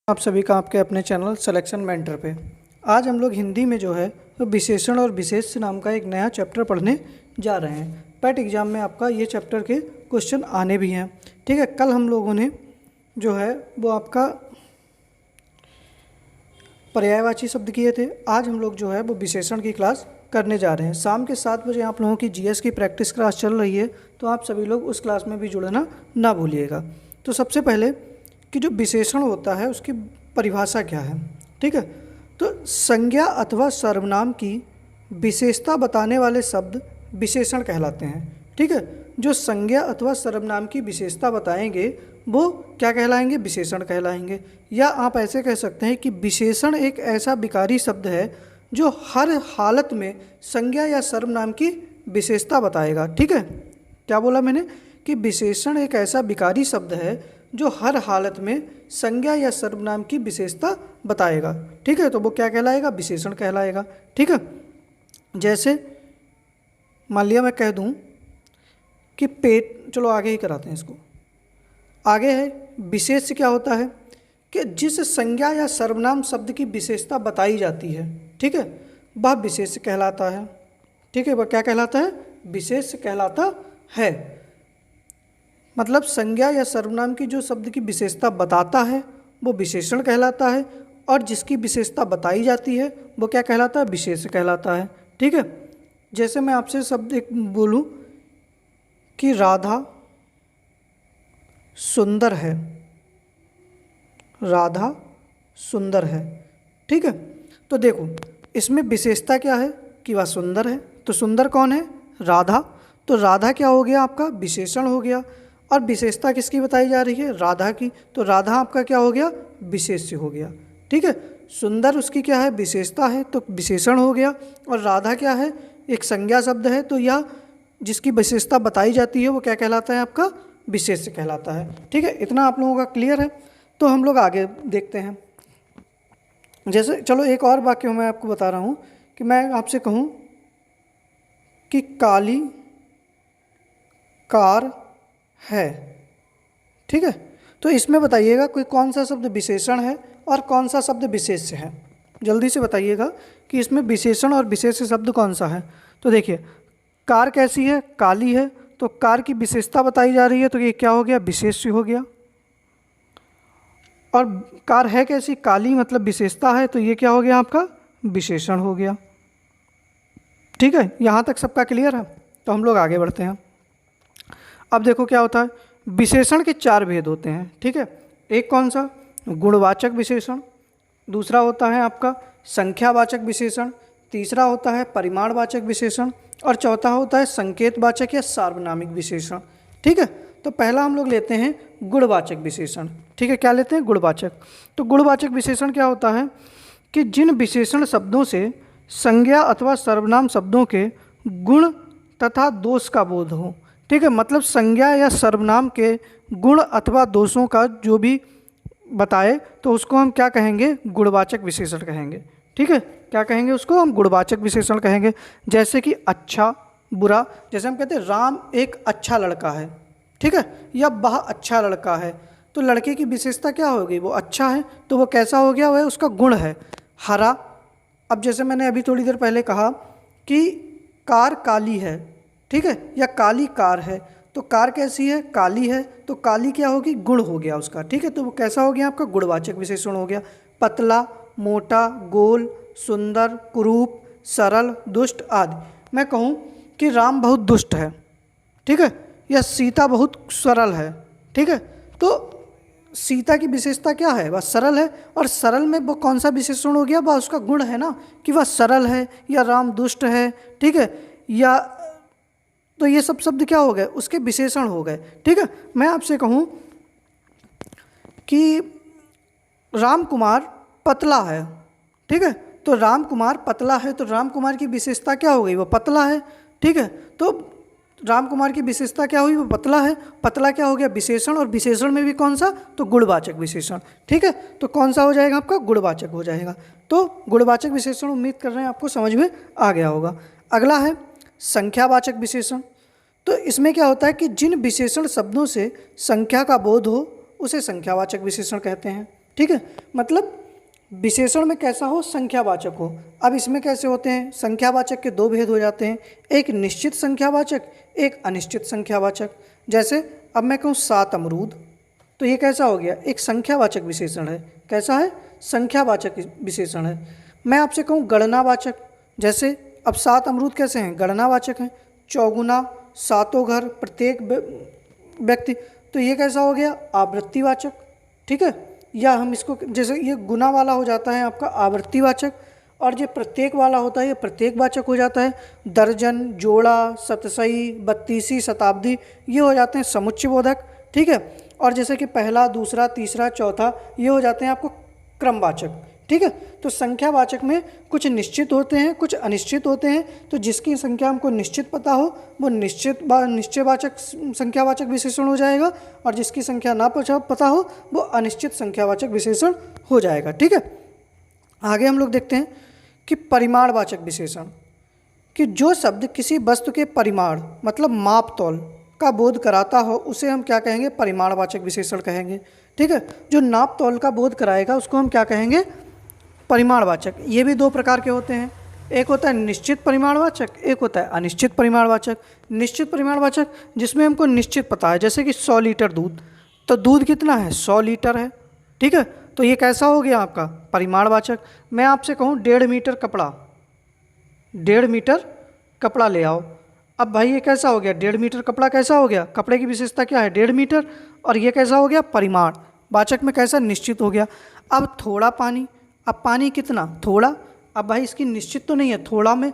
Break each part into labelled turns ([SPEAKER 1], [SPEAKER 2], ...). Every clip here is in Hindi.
[SPEAKER 1] आप सभी का आपके अपने चैनल सिलेक्शन मेंटर पे। आज हम लोग हिंदी में जो है तो विशेषण और विशेष्य नाम का एक नया चैप्टर पढ़ने जा रहे हैं। पैट एग्जाम में आपका ये चैप्टर के क्वेश्चन आने भी हैं। ठीक है, कल हम लोगों ने जो है वो आपका पर्यायवाची शब्द किए थे। आज हम लोग जो है वो विशेषण की क्लास करने जा रहे हैं। शाम के 7 बजे आप लोगों की जीएस की प्रैक्टिस क्लास चल रही है, तो आप सभी लोग उस क्लास में भी जुड़ना ना भूलिएगा। तो सबसे पहले कि जो विशेषण होता है उसकी परिभाषा क्या है। ठीक है, तो संज्ञा अथवा सर्वनाम की विशेषता बताने वाले शब्द विशेषण कहलाते हैं। ठीक है, जो संज्ञा अथवा सर्वनाम की विशेषता बताएंगे वो क्या कहलाएंगे, विशेषण कहलाएंगे। या आप ऐसे कह सकते हैं कि विशेषण एक ऐसा विकारी शब्द है जो हर हालत में संज्ञा या सर्वनाम की विशेषता बताएगा। ठीक है, क्या बोला मैंने कि विशेषण एक ऐसा विकारी शब्द है जो हर हालत में संज्ञा या सर्वनाम की विशेषता बताएगा। ठीक है, तो वो क्या कहलाएगा, विशेषण कहलाएगा। ठीक है, जैसे मान लिया मैं कह दूं कि पेट, चलो आगे ही कराते हैं इसको। आगे है विशेष्य। क्या होता है कि जिस संज्ञा या सर्वनाम शब्द की विशेषता बताई जाती है, ठीक है, वह विशेष्य कहलाता है। ठीक है, वह क्या कहलाता है, विशेष्य कहलाता है। मतलब संज्ञा या सर्वनाम की जो शब्द की विशेषता बताता है वो विशेषण कहलाता है, और जिसकी विशेषता बताई जाती है वो क्या कहलाता है, विशेष्य कहलाता है। ठीक है, जैसे मैं आपसे शब्द एक बोलूं कि राधा सुंदर है, राधा सुंदर है। ठीक है, तो देखो इसमें विशेषता क्या है कि वह सुंदर है। तो सुंदर कौन है, राधा। तो राधा क्या हो गया, आपका विशेषण हो गया। और विशेषता किसकी बताई जा रही है, राधा की। तो राधा आपका क्या हो गया, विशेष्य हो गया। ठीक है, सुंदर उसकी क्या है, विशेषता है, तो विशेषण हो गया। और राधा क्या है, एक संज्ञा शब्द है, तो यह जिसकी विशेषता बताई जाती है वो क्या कहलाता है, आपका विशेष्य कहलाता है। ठीक है, इतना आप लोगों का क्लियर है। तो हम लोग आगे देखते हैं। जैसे चलो एक और वाक्य मैं आपको बता रहा हूँ कि मैं आपसे कहूँ कि काली कार है। ठीक है, तो इसमें बताइएगा कोई कौन सा शब्द विशेषण है और कौन सा शब्द विशेष्य है। जल्दी से बताइएगा कि इसमें विशेषण और विशेष्य शब्द कौन सा है। तो देखिए कार कैसी है, काली है, तो कार की विशेषता बताई जा रही है, तो ये क्या हो गया, विशेष्य हो गया। और कार है कैसी, काली, मतलब विशेषता है, तो ये क्या हो गया, आपका विशेषण हो गया। ठीक है, यहाँ तक सबका क्लियर है। तो हम लोग आगे बढ़ते हैं। अब देखो क्या होता है, विशेषण के 4 भेद होते हैं। ठीक है, एक कौन सा, गुणवाचक विशेषण, दूसरा होता है आपका संख्यावाचक विशेषण, तीसरा होता है परिमाणवाचक विशेषण, और चौथा होता है संकेतवाचक या सार्वनामिक विशेषण। ठीक है, तो पहला हम लोग लेते हैं गुणवाचक विशेषण। ठीक है, क्या लेते हैं, गुणवाचक। तो गुणवाचक विशेषण क्या होता है कि जिन विशेषण शब्दों से संज्ञा अथवा सर्वनाम शब्दों के गुण तथा दोष का बोध हो। ठीक है, मतलब संज्ञा या सर्वनाम के गुण अथवा दोषों का जो भी बताए तो उसको हम क्या कहेंगे, गुणवाचक विशेषण कहेंगे। ठीक है, क्या कहेंगे, उसको हम गुणवाचक विशेषण कहेंगे। जैसे कि अच्छा, बुरा, जैसे हम कहते हैं राम एक अच्छा लड़का है। ठीक है, या वह अच्छा लड़का है, तो लड़के की विशेषता क्या होगी, वो अच्छा है, तो वो कैसा हो गया, वह उसका गुण है। हरा, अब जैसे मैंने अभी थोड़ी देर पहले कहा कि कार काली है, ठीक है, या काली कार है, तो कार कैसी है, काली है, तो काली क्या होगी, गुण हो गया उसका। ठीक है, तो वो कैसा हो गया, आपका गुणवाचक विशेषण हो गया। पतला, मोटा, गोल, सुंदर, कुरूप, सरल, दुष्ट आदि। मैं कहूँ कि राम बहुत दुष्ट है, ठीक है, या सीता बहुत सरल है। ठीक है, तो सीता की विशेषता क्या है, वह सरल है, और सरल में वो कौन सा विशेषण हो गया, वह उसका गुण है ना कि वह सरल है, या राम दुष्ट है। ठीक है, या तो ये सब शब्द क्या हो गए, उसके विशेषण हो गए। ठीक है, मैं आपसे कहूँ कि राम कुमार पतला है। ठीक है, तो राम कुमार पतला है, तो राम कुमार की विशेषता क्या हो गई, वो पतला है। ठीक है, तो राम कुमार की विशेषता क्या हुई, वो पतला है। पतला क्या हो गया, विशेषण, और विशेषण में भी कौन सा, तो गुणवाचक विशेषण। ठीक है, तो कौन सा हो जाएगा, आपका गुणवाचक हो जाएगा। तो गुणवाचक विशेषण उम्मीद कर रहे हैं आपको समझ में आ गया होगा। अगला है संख्यावाचक विशेषण। तो इसमें क्या होता है कि जिन विशेषण शब्दों से संख्या का बोध हो उसे संख्यावाचक विशेषण कहते हैं। ठीक है, मतलब विशेषण में कैसा हो, संख्यावाचक हो। अब इसमें कैसे होते हैं, संख्यावाचक के दो भेद हो जाते हैं, एक निश्चित संख्यावाचक, एक अनिश्चित संख्यावाचक। जैसे अब मैं कहूँ 7 अमरूद, तो ये कैसा हो गया, एक संख्यावाचक विशेषण है। कैसा है, संख्यावाचक विशेषण है। मैं आपसे कहूँ गणनावाचक, जैसे अब 7 अमरूद कैसे हैं, गणनावाचक हैं, चौगुना, सातों घर, प्रत्येक व्यक्ति, तो ये कैसा हो गया, आवृत्तिवाचक। ठीक है, या हम इसको जैसे ये गुना वाला हो जाता है आपका आवृत्तिवाचक, और जो प्रत्येक वाला होता है ये प्रत्येकवाचक हो जाता है। दर्जन, जोड़ा, शतसई, बत्तीसी, शताब्दी, ये हो जाते हैं समुच्चयबोधक। ठीक है, और जैसे कि पहला, दूसरा, तीसरा, चौथा, ये हो जाते हैं आपको क्रमवाचक। ठीक है, तो संख्यावाचक में कुछ निश्चित होते हैं, कुछ अनिश्चित होते हैं। तो जिसकी संख्या हमको निश्चित पता हो वो निश्चयवाचक संख्यावाचक विशेषण हो जाएगा, और जिसकी संख्या ना पता हो वो अनिश्चित संख्यावाचक विशेषण हो जाएगा। ठीक है, आगे हम लोग देखते हैं कि परिमाणवाचक विशेषण, कि जो शब्द किसी वस्तु के परिमाण मतलब माप तौल का बोध कराता हो उसे हम क्या कहेंगे, परिमाणवाचक विशेषण कहेंगे। ठीक है, जो नाप तौल का बोध कराएगा उसको हम क्या कहेंगे, परिमाणवाचक। ये भी दो प्रकार के होते हैं, एक होता है निश्चित परिमाणवाचक, एक होता है अनिश्चित परिमाणवाचक। निश्चित परिमाणवाचक जिसमें हमको निश्चित पता है, जैसे कि 100 लीटर दूध, तो दूध कितना है, 100 लीटर है। ठीक है, तो ये कैसा हो गया आपका, परिमाणवाचक। मैं आपसे कहूँ 1.5 मीटर कपड़ा, 1.5 मीटर कपड़ा ले आओ, अब भाई ये कैसा हो गया, 1.5 मीटर कपड़ा कैसा हो गया, कपड़े की विशेषता क्या है, 1.5 मीटर, और ये कैसा हो गया, परिमाणवाचक में कैसा, निश्चित हो गया। अब थोड़ा पानी, अब पानी कितना, थोड़ा, अब भाई इसकी निश्चित तो नहीं है, थोड़ा में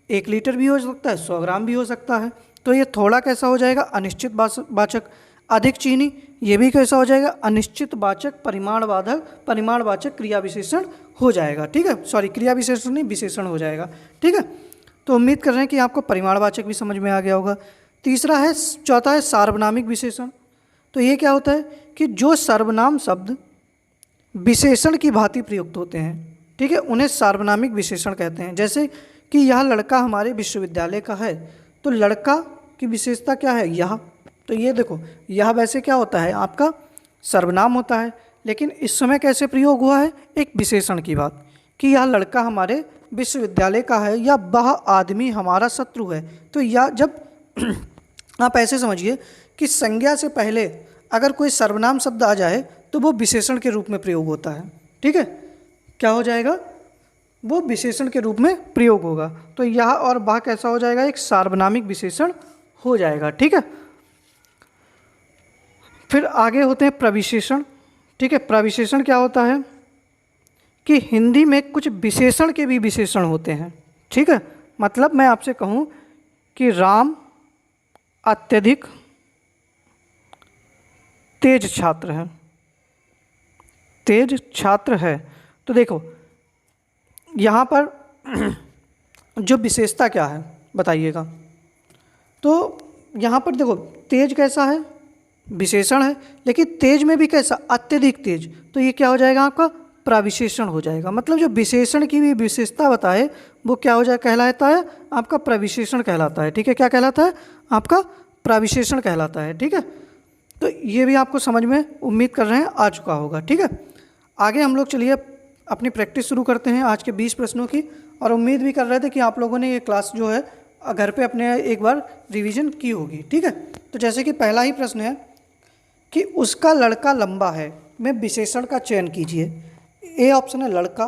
[SPEAKER 1] 1 लीटर भी हो सकता है, 100 ग्राम भी हो सकता है, तो ये थोड़ा कैसा हो जाएगा, अनिश्चित वाचक। अधिक चीनी, ये भी कैसा हो जाएगा, अनिश्चित वाचक परिमाणवाचक क्रिया विशेषण हो जाएगा। ठीक है, सॉरी क्रिया विशेषण नहीं, विशेषण हो जाएगा। ठीक है, तो उम्मीद कर रहे हैं कि आपको परिमाणवाचक भी समझ में आ गया होगा। चौथा है सार्वनामिक विशेषण। तो ये क्या होता है कि जो सर्वनाम शब्द विशेषण की भांति प्रयुक्त होते हैं, ठीक है, उन्हें सार्वनामिक विशेषण कहते हैं। जैसे कि यह लड़का हमारे विश्वविद्यालय का है, तो लड़का की विशेषता क्या है, यह, तो ये देखो यह वैसे क्या होता है आपका सर्वनाम होता है, लेकिन इस समय कैसे प्रयोग हुआ है, एक विशेषण की बात, कि यह लड़का हमारे विश्वविद्यालय का है, या वह आदमी हमारा शत्रु है। तो या जब आप ऐसे समझिए कि संज्ञा से पहले अगर कोई सर्वनाम शब्द आ जाए तो वो विशेषण के रूप में प्रयोग होता है। ठीक है, क्या हो जाएगा, वो विशेषण के रूप में प्रयोग होगा। तो यह और वह कैसा हो जाएगा, एक सार्वनामिक विशेषण हो जाएगा। ठीक है, फिर आगे होते हैं प्रविशेषण। ठीक है, प्रविशेषण क्या होता है कि हिंदी में कुछ विशेषण के भी विशेषण होते हैं। ठीक है, मतलब मैं आपसे कहूँ कि राम अत्यधिक तेज छात्र है, तेज छात्र है, तो देखो यहाँ पर जो विशेषता क्या है बताइएगा। तो यहाँ पर देखो तेज कैसा है, विशेषण है, लेकिन तेज में भी कैसा, अत्यधिक तेज, तो ये क्या हो जाएगा आपका प्रविशेषण हो जाएगा। मतलब जो विशेषण की भी विशेषता बताए वो क्या हो जाए, कहलाता है आपका प्रविशेषण कहलाता है। ठीक है, क्या कहलाता है, आपका प्रविशेषण कहलाता है। ठीक है, तो ये भी आपको समझ में उम्मीद कर रहे हैं आ चुका होगा। ठीक है, आगे हम लोग चलिए अपनी प्रैक्टिस शुरू करते हैं आज के 20 प्रश्नों की, और उम्मीद भी कर रहे थे कि आप लोगों ने ये क्लास जो है घर पे अपने एक बार रिवीजन की होगी। ठीक है, तो जैसे कि पहला ही प्रश्न है कि उसका लड़का लंबा है, में विशेषण का चयन कीजिए। ए ऑप्शन है लड़का,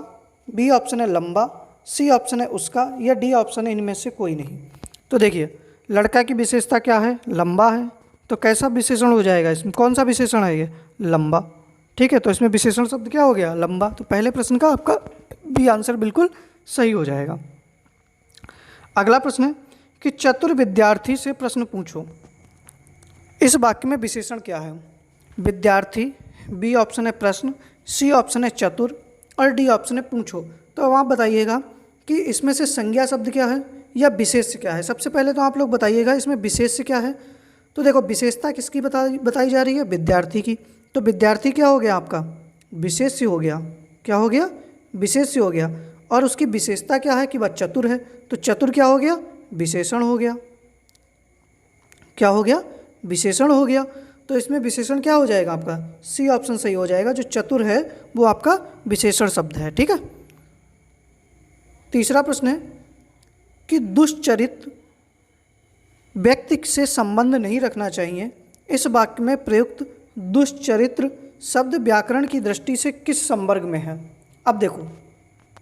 [SPEAKER 1] बी ऑप्शन है लंबा, सी ऑप्शन है उसका, या डी ऑप्शन है इनमें से कोई नहीं। तो देखिए लड़का की विशेषता क्या है, लंबा है, तो कैसा विशेषण हो जाएगा, इसमें कौन सा विशेषण है ये, लंबा। ठीक है, तो इसमें विशेषण शब्द क्या हो गया, लंबा। तो पहले प्रश्न का आपका बी आंसर बिल्कुल सही हो जाएगा। अगला प्रश्न है कि चतुर विद्यार्थी से प्रश्न पूछो, इस वाक्य में विशेषण क्या है, विद्यार्थी, बी ऑप्शन है प्रश्न, सी ऑप्शन है चतुर, और डी ऑप्शन है पूछो। तो अब आप बताइएगा कि इसमें से संज्ञा शब्द क्या है या विशेष्य क्या है। सबसे पहले तो आप लोग बताइएगा इसमें विशेष्य क्या है। तो देखो विशेषता किसकी बताई जा रही है, विद्यार्थी की, तो विद्यार्थी क्या हो गया आपका, विशेष्य हो गया। क्या हो गया, विशेष्य हो गया। और उसकी विशेषता क्या है कि वह चतुर है, तो चतुर क्या हो गया, विशेषण हो गया। क्या हो गया, विशेषण हो गया। तो इसमें विशेषण क्या हो जाएगा आपका, सी ऑप्शन सही हो जाएगा। जो चतुर है वो आपका विशेषण शब्द है। ठीक है। तीसरा प्रश्न है कि दुष्चरित्र व्यक्ति से संबंध नहीं रखना चाहिए। इस वाक्य में प्रयुक्त दुष्चरित्र शब्द व्याकरण की दृष्टि से किस संवर्ग में है। अब देखो,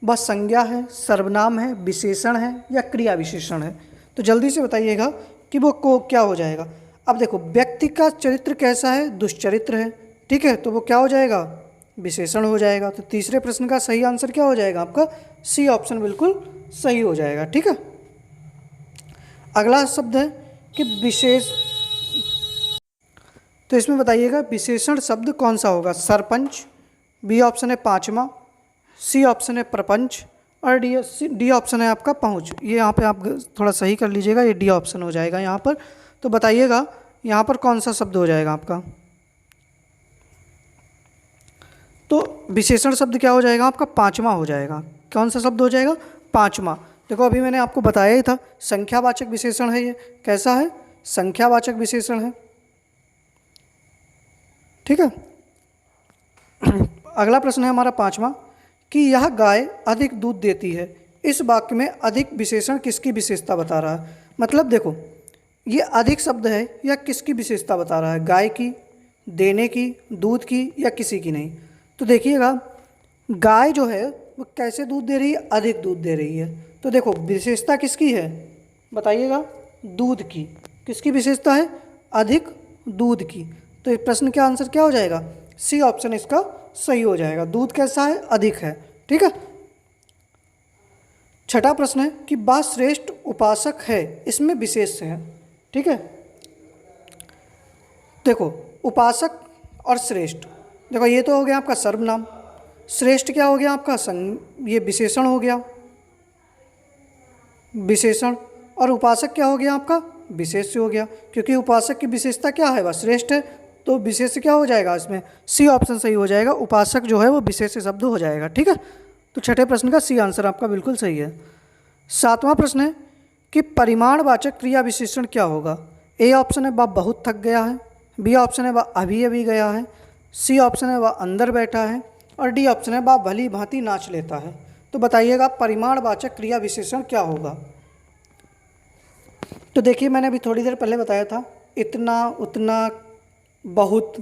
[SPEAKER 1] वह संज्ञा है, सर्वनाम है, विशेषण है या क्रिया विशेषण है। तो जल्दी से बताइएगा कि वो को क्या हो जाएगा। अब देखो, व्यक्ति का चरित्र कैसा है, दुष्चरित्र है। ठीक है, तो वो क्या हो जाएगा, विशेषण हो जाएगा। तो तीसरे प्रश्न का सही आंसर क्या हो जाएगा आपका, सी ऑप्शन बिल्कुल सही हो जाएगा। ठीक है। अगला शब्द है कि विशेष, तो इसमें बताइएगा विशेषण शब्द कौन सा होगा। सरपंच, बी ऑप्शन है पांचवा, सी ऑप्शन है प्रपंच और डी ऑप्शन है आपका पहुँच। ये यहाँ पे आप थोड़ा सही कर लीजिएगा, ये डी ऑप्शन हो जाएगा यहाँ पर। तो बताइएगा यहाँ पर कौन सा शब्द हो जाएगा आपका। तो विशेषण शब्द क्या हो जाएगा आपका, पांचवा हो जाएगा। कौन सा शब्द हो जाएगा, पांचवा। देखो अभी मैंने आपको बताया ही था, संख्यावाचक विशेषण है। ये कैसा है, संख्यावाचक विशेषण है। ठीक है। अगला प्रश्न है हमारा पांचवा कि यह गाय अधिक दूध देती है। इस वाक्य में अधिक विशेषण किसकी विशेषता बता रहा है। मतलब देखो, ये अधिक शब्द है या किसकी विशेषता बता रहा है, गाय की, देने की, दूध की या किसी की नहीं। तो देखिएगा, गाय जो है वो कैसे दूध दे रही है, अधिक दूध दे रही है। तो देखो विशेषता किसकी है, बताइएगा, दूध की। किसकी विशेषता है, अधिक दूध की। तो इस प्रश्न का आंसर क्या हो जाएगा, सी ऑप्शन इसका सही हो जाएगा। दूध कैसा है, अधिक है। ठीक है। छठा प्रश्न है कि वह श्रेष्ठ उपासक है, इसमें विशेष है। ठीक है। देखो, उपासक और श्रेष्ठ, देखो ये तो हो गया आपका सर्वनाम। श्रेष्ठ क्या हो गया आपका, ये विशेषण हो गया, विशेषण। और उपासक क्या हो गया आपका, विशेष हो गया। क्योंकि उपासक की विशेषता क्या है, वह श्रेष्ठ है। तो विशेष क्या हो जाएगा इसमें, सी ऑप्शन सही हो जाएगा। उपासक जो है वो विशेष शब्द हो जाएगा। ठीक है। तो छठे प्रश्न का सी आंसर आपका बिल्कुल सही है। सातवां प्रश्न है कि परिमाणवाचक क्रिया विशेषण क्या होगा। ए ऑप्शन है वह बहुत थक गया है, बी ऑप्शन है वह अभी अभी गया है, सी ऑप्शन है वह अंदर बैठा है और डी ऑप्शन है वह भली भांति नाच लेता है। तो बताइएगा परिमाणवाचक क्रिया विशेषण क्या होगा। तो देखिए, मैंने अभी थोड़ी देर पहले बताया था, इतना, उतना, बहुत,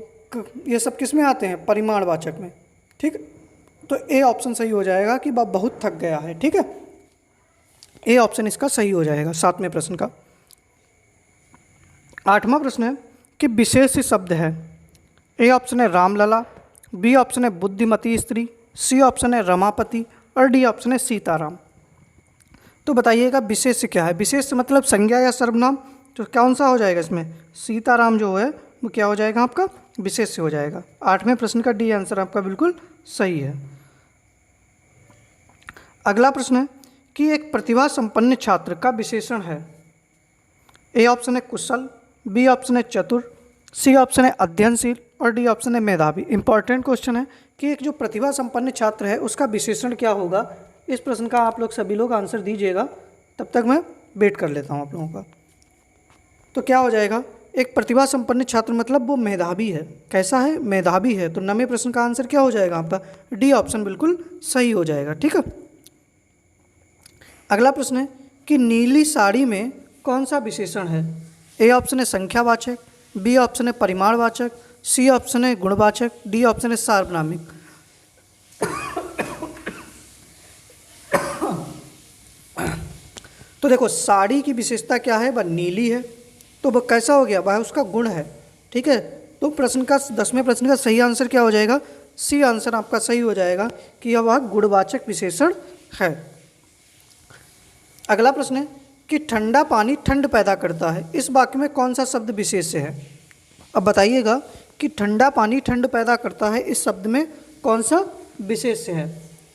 [SPEAKER 1] ये सब किस में आते हैं, परिमाणवाचक में। ठीक। तो ए ऑप्शन सही हो जाएगा कि वह बहुत थक गया है। ठीक है, ए ऑप्शन इसका सही हो जाएगा सातवें प्रश्न का। आठवां प्रश्न है कि विशेष शब्द है। ए ऑप्शन है रामलला, बी ऑप्शन है बुद्धिमती स्त्री, सी ऑप्शन है रमापति और डी ऑप्शन है सीताराम। तो बताइएगा विशेष क्या है। विशेष मतलब संज्ञा या सर्वनाम। तो कौन सा हो जाएगा इसमें, सीताराम जो है वो क्या हो जाएगा आपका, विशेष हो जाएगा। आठवें प्रश्न का डी आंसर आपका बिल्कुल सही है। अगला प्रश्न है कि एक प्रतिभा संपन्न छात्र का विशेषण है। ए ऑप्शन है कुशल, बी ऑप्शन है चतुर, सी ऑप्शन है अध्ययनशील और डी ऑप्शन है मेधावी। इंपॉर्टेंट क्वेश्चन है कि एक जो प्रतिभा संपन्न छात्र है उसका विशेषण क्या होगा। इस प्रश्न का आप लोग सभी लोग आंसर दीजिएगा, तब तक मैं वेट कर लेता हूँ आप लोगों का। तो क्या हो जाएगा, एक प्रतिभा संपन्न छात्र मतलब वो मेधावी है। कैसा है, मेधावी है। तो 9वें प्रश्न का आंसर क्या हो जाएगा आपका, डी ऑप्शन बिल्कुल सही हो जाएगा। ठीक है। अगला प्रश्न है कि नीली साड़ी में कौन सा विशेषण है। ए ऑप्शन है संख्यावाचक, बी ऑप्शन है परिमाणवाचक, सी ऑप्शन है गुणवाचक, डी ऑप्शन है सार्वनामिक। तो देखो, साड़ी की विशेषता क्या है, वह नीली है। तो वह कैसा हो गया, वह उसका गुण है। ठीक है। तो प्रश्न का 10वें प्रश्न का सही आंसर क्या हो जाएगा, सी आंसर आपका सही हो जाएगा कि यह वह गुणवाचक विशेषण है। अगला प्रश्न है कि ठंडा पानी ठंड पैदा करता है। इस वाक्य में कौन सा शब्द विशेष है। अब बताइएगा कि ठंडा पानी ठंड पैदा करता है, इस शब्द में कौन सा विशेष है।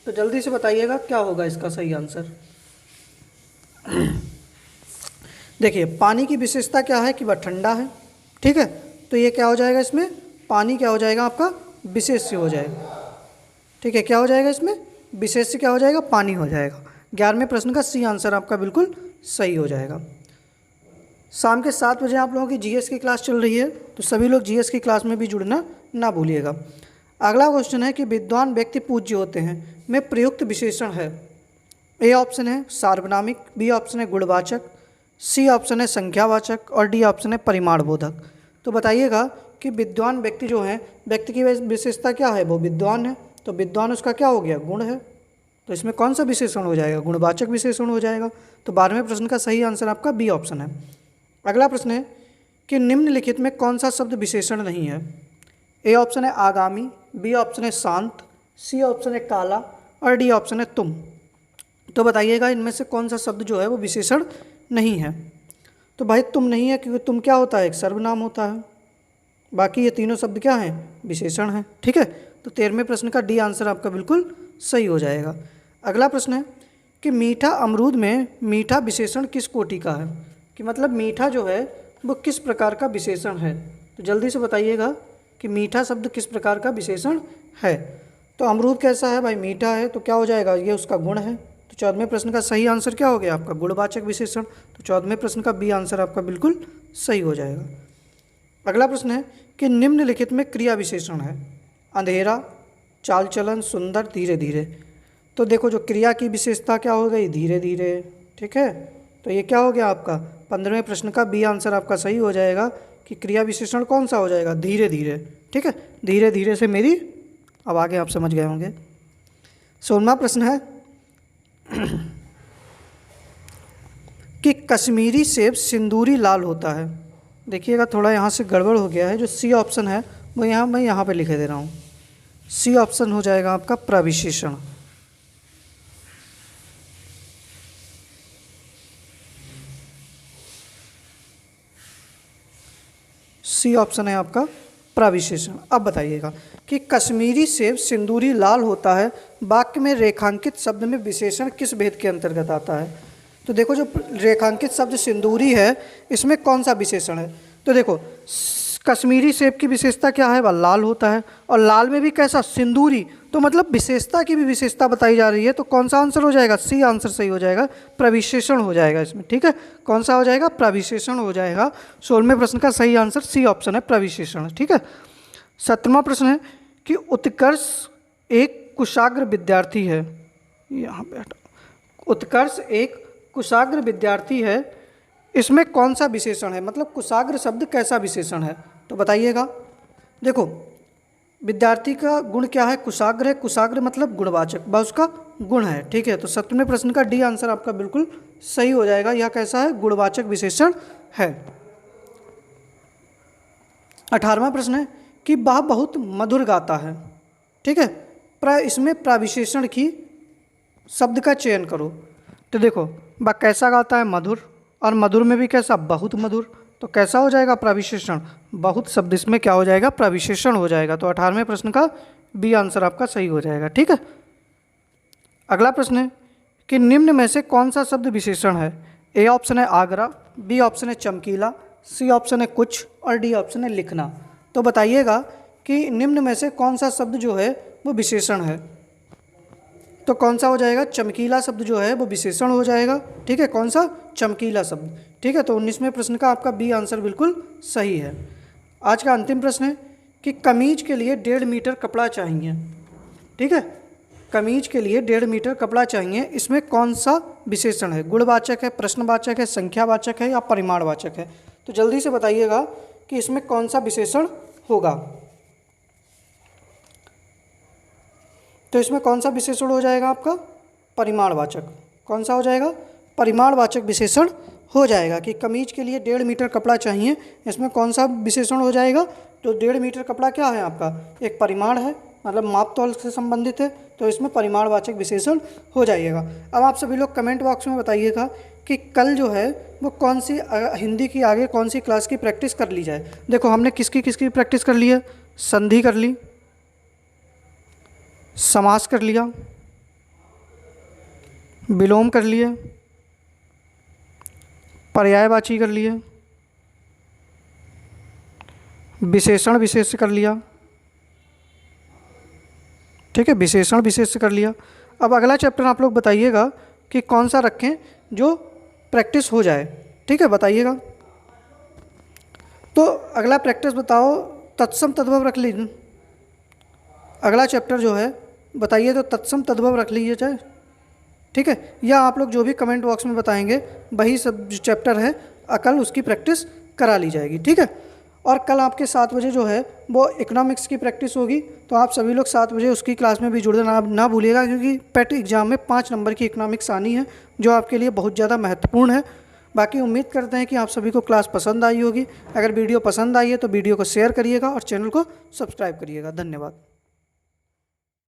[SPEAKER 1] तो जल्दी से बताइएगा क्या होगा इसका सही आंसर। देखिए, पानी की विशेषता क्या है कि वह ठंडा है। ठीक है। तो ये क्या हो जाएगा, इसमें पानी क्या हो जाएगा आपका, विशेष हो जाएगा। ठीक है, क्या हो जाएगा इसमें, विशेष क्या हो जाएगा, पानी हो जाएगा। 11वें प्रश्न का सी आंसर आपका बिल्कुल सही हो जाएगा। शाम के 7 बजे आप लोगों की जीएस की क्लास चल रही है, तो सभी लोग जीएस की क्लास में भी जुड़ना ना भूलिएगा। अगला क्वेश्चन है कि विद्वान व्यक्ति पूज्य होते हैं में प्रयुक्त विशेषण है। ए ऑप्शन है सार्वनामिक, बी ऑप्शन है गुणवाचक, सी ऑप्शन है संख्यावाचक और डी ऑप्शन है परिमाणबोधक। तो बताइएगा कि विद्वान व्यक्ति जो है, व्यक्ति की विशेषता क्या है, वो विद्वान है, तो विद्वान उसका क्या हो गया, गुण है। तो इसमें कौन सा विशेषण हो जाएगा, गुणवाचक विशेषण हो जाएगा। तो 12वें प्रश्न का सही आंसर आपका बी ऑप्शन है। अगला प्रश्न है कि निम्नलिखित में कौन सा शब्द विशेषण नहीं है। ए ऑप्शन है आगामी, बी ऑप्शन है शांत, सी ऑप्शन है काला और डी ऑप्शन है तुम। तो बताइएगा इनमें से कौन सा शब्द जो है वो विशेषण नहीं है। तो भाई तुम नहीं है, क्योंकि तुम क्या होता है, एक सर्वनाम होता है। बाकी ये तीनों शब्द क्या हैं, विशेषण हैं। ठीक है, तो 13वें प्रश्न का डी आंसर आपका बिल्कुल सही हो जाएगा। अगला प्रश्न है कि मीठा अमरूद में मीठा विशेषण किस कोटि का है, कि मतलब मीठा जो है वो किस प्रकार का विशेषण है। तो जल्दी से बताइएगा कि मीठा शब्द किस प्रकार का विशेषण है। तो अमरूद कैसा है भाई, मीठा है, तो क्या हो जाएगा, ये उसका गुण है। तो 14वें प्रश्न का सही आंसर क्या हो गया आपका, गुणवाचक विशेषण। तो 14वें प्रश्न का बी आंसर आपका बिल्कुल सही हो जाएगा। अगला प्रश्न है कि निम्नलिखित में क्रिया विशेषण है। अंधेरा, चाल चलन, सुंदर, धीरे धीरे। तो देखो जो क्रिया की विशेषता क्या हो गई, धीरे धीरे। ठीक है, तो ये क्या हो गया आपका 15वें प्रश्न का बी आंसर आपका सही हो जाएगा कि क्रिया विशेषण कौन सा हो जाएगा, धीरे धीरे। ठीक है, धीरे धीरे से मेरी, अब आगे आप समझ गए होंगे। 16वां प्रश्न है कि कश्मीरी सेब सिंदूरी लाल होता है। देखिएगा थोड़ा यहाँ से गड़बड़ हो गया है, जो सी ऑप्शन है वो मैं यहाँ पे लिखे दे रहा हूँ। सी ऑप्शन हो जाएगा आपका प्रविशेषण। सी ऑप्शन है आपका प्रविशेषण। अब बताइएगा कि कश्मीरी सेब सिंदूरी लाल होता है, वाक्य में रेखांकित शब्द में विशेषण किस भेद के अंतर्गत आता है। तो देखो जो रेखांकित शब्द सिंदूरी है, इसमें कौन सा विशेषण है। तो देखो कश्मीरी सेब की विशेषता क्या है, वह लाल होता है, और लाल में भी कैसा, सिंदूरी। तो मतलब विशेषता की भी विशेषता बताई जा रही है, तो कौन सा आंसर हो जाएगा, सी आंसर सही हो जाएगा, प्रविशेषण हो जाएगा इसमें। ठीक है, कौन सा हो जाएगा, प्रविशेषण हो जाएगा। 16वें प्रश्न का सही आंसर सी ऑप्शन है, प्रविशेषण। ठीक है, 17वां प्रश्न है कि उत्कर्ष एक कुशाग्र विद्यार्थी है। यहाँ पे उत्कर्ष एक कुशाग्र विद्यार्थी है, इसमें कौन सा विशेषण है, मतलब कुशाग्र शब्द कैसा विशेषण है। तो बताइएगा, देखो विद्यार्थी का गुण क्या है, कुशाग्र है, कुशाग्र मतलब गुणवाचक, वह उसका गुण है। ठीक है, तो 17वें प्रश्न का डी आंसर आपका बिल्कुल सही हो जाएगा। यह कैसा है, गुणवाचक विशेषण है। 18वां प्रश्न है कि वह बहुत मधुर गाता है। ठीक है, इसमें प्रविशेषण की शब्द का चयन करो। तो देखो वह कैसा गाता है, मधुर, और मधुर में भी कैसा, बहुत मधुर। तो कैसा हो जाएगा, प्रविशेषण। बहुत शब्द इसमें क्या हो जाएगा, प्रविशेषण हो जाएगा। तो 18वें प्रश्न का बी आंसर आपका सही हो जाएगा। ठीक है, अगला प्रश्न है कि निम्न में से कौन सा शब्द विशेषण है। ए ऑप्शन है आगरा, बी ऑप्शन है चमकीला, सी ऑप्शन है कुछ और डी ऑप्शन है लिखना। तो बताइएगा कि निम्न में से कौन सा शब्द जो है वो विशेषण है। तो कौन सा हो जाएगा, चमकीला शब्द जो है वो विशेषण हो जाएगा। ठीक है, कौन सा, चमकीला शब्द। ठीक है, तो 19वें प्रश्न का आपका बी आंसर बिल्कुल सही है। आज का अंतिम प्रश्न है कि कमीज के लिए 1.5 मीटर कपड़ा चाहिए। ठीक है, कमीज के लिए 1.5 मीटर कपड़ा चाहिए, इसमें कौन सा विशेषण है, गुणवाचक है, प्रश्नवाचक है, संख्यावाचक है या परिमाणवाचक है। तो जल्दी से बताइएगा कि इसमें कौन सा विशेषण होगा। तो इसमें कौन सा विशेषण हो जाएगा आपका, परिमाणवाचक। कौन सा हो जाएगा, परिमाणवाचक विशेषण हो जाएगा कि कमीज के लिए 1.5 मीटर कपड़ा चाहिए, इसमें कौन सा विशेषण हो जाएगा। तो 1.5 मीटर कपड़ा क्या है आपका, एक परिमाण है, मतलब माप तौल से संबंधित है, तो इसमें परिमाणवाचक विशेषण हो जाइएगा। अब आप सभी लोग कमेंट बॉक्स में बताइएगा कि कल जो है वो कौन सी हिंदी की आगे कौन सी क्लास की प्रैक्टिस कर ली जाए। देखो हमने किसकी किसकी प्रैक्टिस कर ली है, संधि कर ली, समास कर लिया, विलोम कर लिए, पर्यायवाची कर लिए, विशेषण विशेष्य कर लिया। ठीक है, विशेषण विशेष्य कर लिया। अब अगला चैप्टर आप लोग बताइएगा कि कौन सा रखें जो प्रैक्टिस हो जाए। ठीक है, बताइएगा। तो अगला प्रैक्टिस बताओ, तत्सम तद्भव रख लीजिए। अगला चैप्टर जो है बताइए तो तत्सम तद्भव रख लीजिए चाहे, ठीक है, या आप लोग जो भी कमेंट बॉक्स में बताएंगे वही सब जो चैप्टर है कल उसकी प्रैक्टिस करा ली जाएगी, ठीक है। और कल आपके 7 बजे जो है वो इकोनॉमिक्स की प्रैक्टिस होगी, तो आप सभी लोग 7 बजे उसकी क्लास में भी जुड़ना ना भूलिएगा, क्योंकि पेट एग्जाम में 5 नंबर की इकोनॉमिक्स आनी है जो आपके लिए बहुत ज़्यादा महत्वपूर्ण है। बाकी उम्मीद करते हैं कि आप सभी को क्लास पसंद आई होगी। अगर वीडियो पसंद आई है तो वीडियो को शेयर करिएगा और चैनल को सब्सक्राइब करिएगा। धन्यवाद।